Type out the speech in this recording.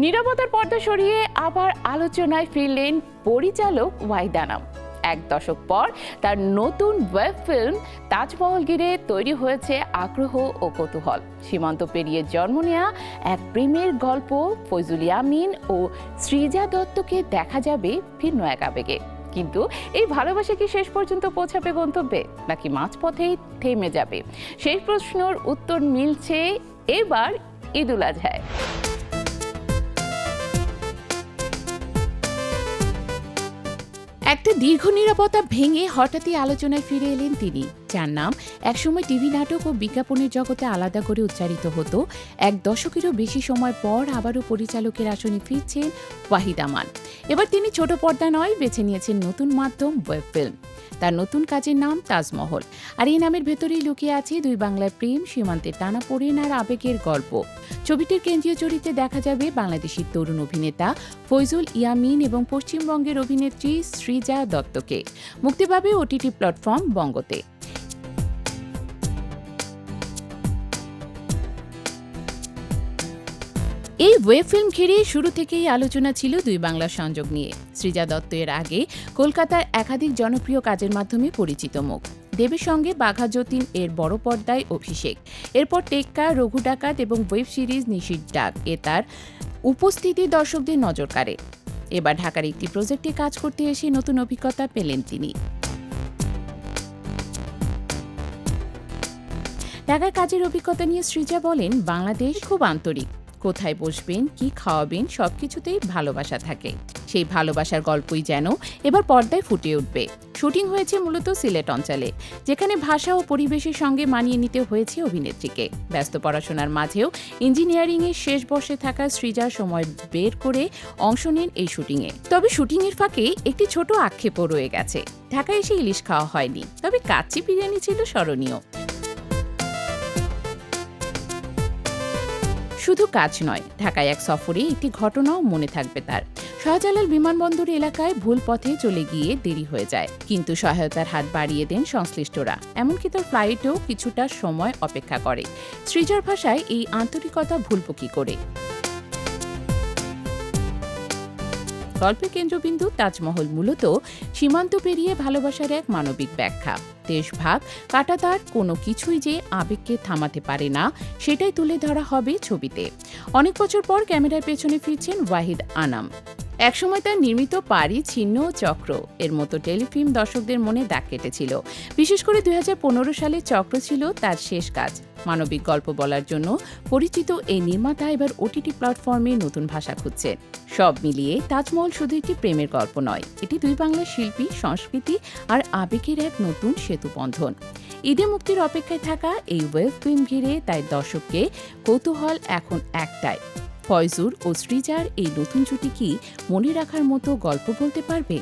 নীরবতার পর্দা সরিয়ে আবার আলোচনায় ফিরলেন পরিচালক ওয়াহিদ আনাম। এক দশক পর তার নতুন ওয়েব ফিল্ম তাজমহল ঘিরে তৈরি হয়েছে আগ্রহ ও কৌতূহল। সীমান্ত পেরিয়ে জন্ম নেয়া এক প্রেমের গল্প ফয়জুল ইয়ামিন ও সৃজা দত্তকে দেখা যাবে ভিন্ন এক আবেগে। কিন্তু এই ভালোবাসা কি শেষ পর্যন্ত পৌঁছাবে গন্তব্যে, নাকি মাঝপথেই থেমে যাবে? সেই প্রশ্নের উত্তর মিলছে এবার ঈদুল আজহায়। একটা দীর্ঘ নীরবতা ভেঙে হঠাৎই আলোচনায় ফিরে এলেন তিনি, যার নাম একসময় টিভি নাটক ও বিজ্ঞাপনের জগতে আলাদা করে উচ্চারিত হতো। এক দশকেরও বেশি সময় পর আবারও পরিচালকের আসনে ফিরছেন ওয়াহিদ আমান। এবার তিনি ছোট পর্দা নয়, বেছে নিয়েছেন নতুন মাধ্যম ওয়েব ফিল্ম। তার নতুন কাজের নাম তাজমহল, আর এই নামের ভেতরেই লুকিয়ে আছে দুই বাংলার প্রেম, সীমান্তের টানাপোড়েন আর আবেগের গল্প। ছবিটির কেন্দ্রীয় চরিত্রে দেখা যাবে বাংলাদেশের তরুণ অভিনেতা ফয়জুল ইয়ামিন এবং পশ্চিমবঙ্গের অভিনেত্রী সৃজা দত্তকে। মুক্তি পাবে ওটিটি প্ল্যাটফর্ম বঙ্গতে। এই ওয়েব ফিল্ম ঘিরে শুরু থেকেই আলোচনা ছিল দুই বাংলার সংযোগ নিয়ে। সৃজা দত্ত এর আগে কলকাতার একাধিক জনপ্রিয় কাজের মাধ্যমে পরিচিত মুখ। দেবের সঙ্গে বাঘা যতীন এর বড় পর্দায় অভিষেক, এরপর টেক্কা, রঘু ডাকাত এবং ওয়েব সিরিজ নিশির ডাক এ তার উপস্থিতি দর্শকদের নজর কাড়ে। এবার ঢাকার একটি প্রজেক্টে কাজ করতে এসে নতুন অভিজ্ঞতা পেলেন তিনি। ঢাকার কাজের অভিজ্ঞতা নিয়ে সৃজা বলেন, বাংলাদেশ খুব আন্তরিক। কোথায় বসবেন, কি খাওয়াবেন, সবকিছুতেই ভালোবাসা থাকে। সেই ভালোবাসার গল্পই যেন এবার পর্দায় ফুটে উঠবে। শুটিং হয়েছে মূলত সিলেট অঞ্চলে, যেখানে ভাষা ও পরিবেশের সঙ্গে মানিয়ে নিতে হয়েছে অভিনেত্রীকে। ব্যস্ত পড়াশোনার মাঝেও ইঞ্জিনিয়ারিংয়ের শেষ বর্ষে থাকা সৃজা সময় বের করে অংশ নেন এই শুটিংয়ে। তবে শুটিংয়ের ফাঁকে একটি ছোট আক্ষেপও রয়ে গেছে। ঢাকায় এসে ইলিশ খাওয়া হয়নি, তবে কাচ্চি বিরিয়ানি ছিল স্মরণীয়। শুধু কাজ নয়, ঢাকায় এক সফরে একটি ঘটনাও মনে থাকবে তার। শাহজালাল বিমানবন্দর এলাকায় ভুল পথে চলে গিয়ে দেরি হয়ে যায়, কিন্তু সহায়তার হাত বাড়িয়ে দেন সংশ্লিষ্টরা। এমনকি তার ফ্লাইটেও কিছুটা সময় অপেক্ষা করে। সৃজার ভাষায়, এই আন্তরিকতা ভুলব কি করে? গল্পের কেন্দ্রবিন্দু তাজমহল মূলত সীমান্ত পেরিয়ে ভালোবাসার এক মানবিক ব্যাখ্যা। দেশভাগ কাঁটাতার কোনো কিছুই যে আবেগকে থামাতে পারে না, সেটাই তুলে ধরা হবে ছবিতে। অনেক বছর পর ক্যামেরার পেছনে ফিরছেন ওয়াহিদ আনাম। একসময় তার নির্মিত পারি, ছিন্ন ও চক্র এর মতো টেলিফিল্ম দর্শকদের মনে দাগ কেটেছিল। বিশেষ করে 2015 সালে চক্র ছিল তার শেষ কাজ। মানবিক গল্প বলার জন্য পরিচিত এই নির্মাতা এবার ওটিটি প্ল্যাটফর্মে নতুন ভাষা খুঁজছেন। সব মিলিয়ে তাজমহল শুধু একটি প্রেমের গল্প নয়, এটি দুই বাংলার শিল্পী, সংস্কৃতি আর আবেগের এক নতুন সেতুবন্ধন। ঈদে মুক্তির অপেক্ষায় থাকা এই ওয়েব ফিল্ম ঘিরে তাই দর্শককে কৌতূহল এখন একটাই, ফয়জুল ও সৃজার এই নতুন জুটি কি মনে রাখার মতো গল্প বলতে পারবে?